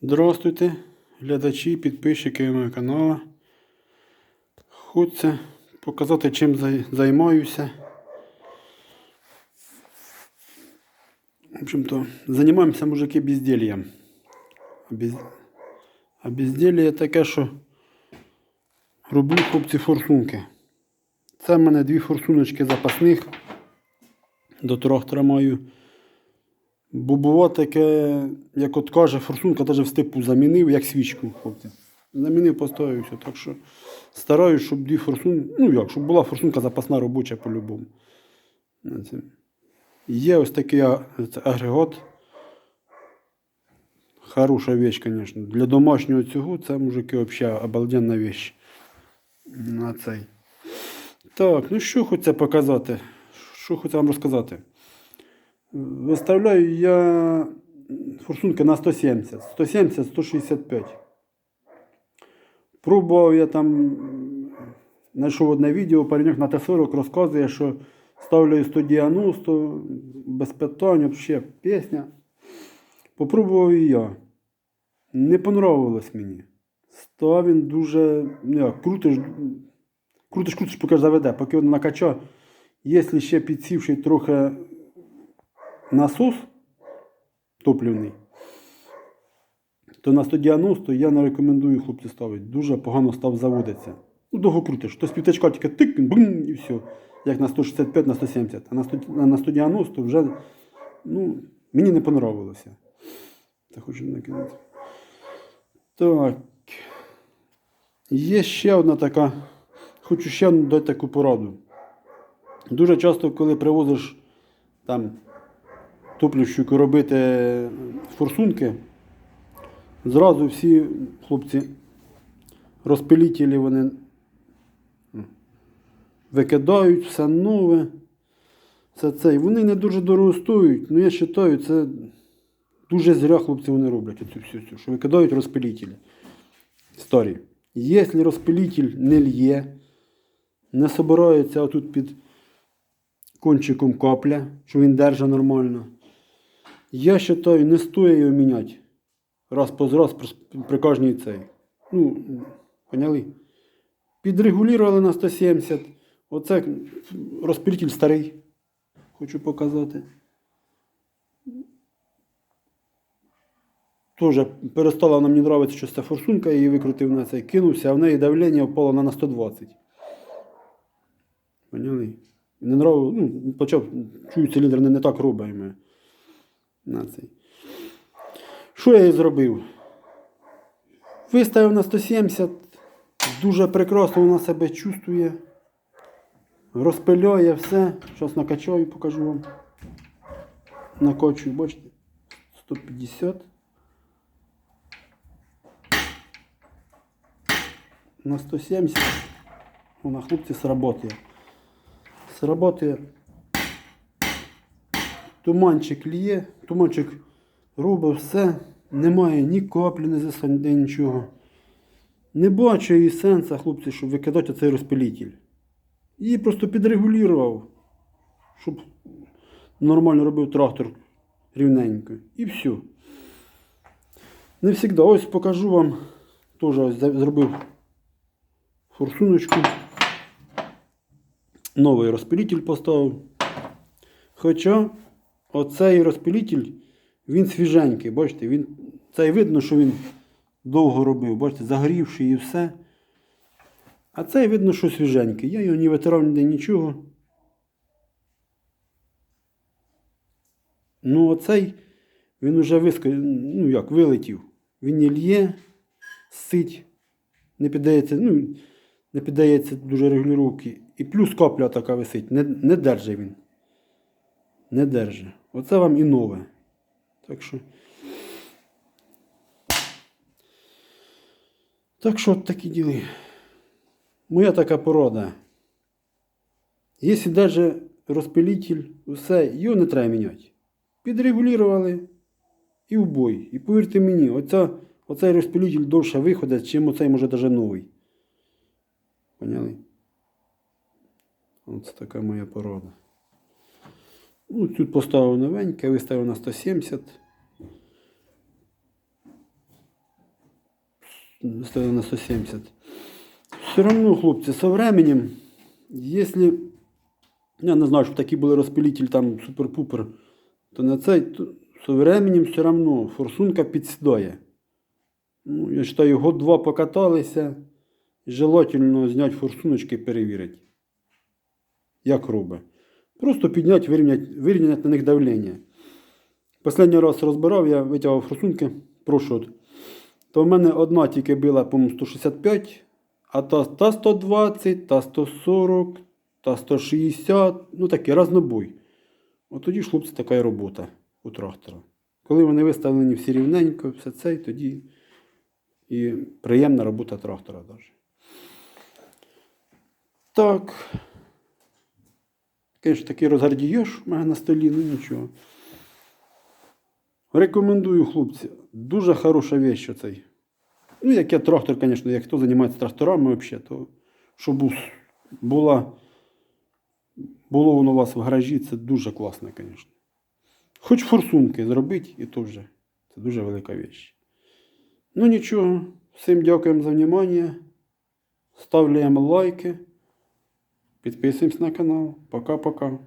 Здравствуйте, глядачі, підписчики мого каналу. Хочеться показати, чим займаюся. В общем-то, займаємося, мужики, бездельем. А безделье таке, що роблю, хлопці, форсунки. Це в мене 2 форсуночки запасних. До трактора маю. Бо буває таке, як от каже, форсунка навіть в степу замінив, як свічку, хлопці. Замінив, поставив все. Так що стараюсь, щоб 2 форсунки, щоб була форсунка запасна робоча по-любому. Є ось такий агрегат. Хороша вещь, звісно. Для домашнього цього це, мужики, взагалі обалденна вещь. На цей. Так, ну що хочеться показати? Що хочеться вам розказати? Виставляю я форсунки на 170, 170-165. Пробував я там, знайшов одне відео, пареньок на Т-40 розказує, що ставлю 190, без питань, взагалі пісня. Попробував і я. Не понравилось мені. Став він дуже, крутиш, поки заведе, поки він накача. Якщо ще підсівший трохи насос топливний, то на 190 я не рекомендую, хлопці, ставити. Дуже погано став заводитися. Довго крутиш. То з півтачка тільки тик, бум, і все. Як на 165, на 170. А на 190 вже, мені не понравилося. Та хочу накинути. Так. Є ще одна така, хочу ще дати таку пораду. Дуже часто, коли привозиш там топлівщику робити форсунки, зразу всі хлопці розпилітелі вони викидають, все нове. І вони не дуже дорого стоять, я вважаю, це дуже зря хлопці вони роблять оцю всю, що викидають розпилітелі старі. Якщо розпилітель не лє, не собирається отут під кончиком капля, що він держить нормально, я вважаю, не стоїть його міняти раз по раз при кожній цей. Поняли? Підрегулювали на 170. Оце розпилитель старий. Хочу показати. Тоже перестала вона мені подобатися, що ця форсунка, я її викрутив на цей, кинувся, а в неї давлення впало на 120. Поняли? Не нравилось, почав, чую, циліндр не так робить на цей. Що я і зробив? Виставив на 170, дуже прекрасно вона себе чувствує, розпиляє все. Зараз накачаю, покажу вам. Накачую, бачите, 150. На 170 вона, хлопці, сработає. Туманчик лє, туманчик робить все, немає ні каплі, ні засадки, нічого. Не бачу її сенсу, хлопці, щоб викидати цей розпилитель. Її просто підрегулював, щоб нормально робив трактор рівненько. І все. Не завжди. Ось покажу вам, теж ось зробив форсуночку. Новий розпилитель поставив. Хоча оцей розпилитель, він свіженький, бачите, цей видно, що він довго робив, бачите, загрівший і все. А цей видно, що свіженький. Я його не витирав ніде нічого. Оцей, він вже вилетів. Він не лє, сить, не піддається дуже регулювання. І плюс капля така висить. Не держить він. Не держить. Оце вам і нове. Так що от такі діли. Моя така порада. Якщо навіть розпилитель, все, його не треба міняти. Підрегулювали і в бой. І повірте мені, оцей розпилитель довше виходить, чим оцей, може, навіть новий. Поняли? Ось така моя порада. Тут поставив новеньке, виставив на 170. ставили на 170. Все равно, хлопці, со временем, якщо, я не знаю, щоб такі були розпилителі там супер-пупер, то на цей, то, со временем все равно форсунка підсідає. Ну, я вважаю, год-два покаталися, желательно зняти форсуночки і перевірити. Як робить. Просто підняти, вирівняти на них давлення. Останній раз розбирав, я витягав форсунки, прошот. То в мене одна тільки била, по-моєму, 165, а та 120, та 140, та 160, ну таке, разнобой. От тоді ж, хлопці, така і робота у трактора. Коли вони виставлені всі рівненько, все це, тоді і приємна робота трактора навіть. Так. Конечно, такий розгардієш у мене на столі, ну нічого. Рекомендую, хлопці. Дуже хороша вещь оцей. Ну, як я трактор, звісно, як хто займається тракторами взагалі, то щоб було воно у вас в гаражі, це дуже класно, звісно. Хоч форсунки зробити, і то вже. Це дуже велика вещь. Ну нічого, всім дякуємо за увагу. Ставляємо лайки. Підписуємось на канал. Пока-пока.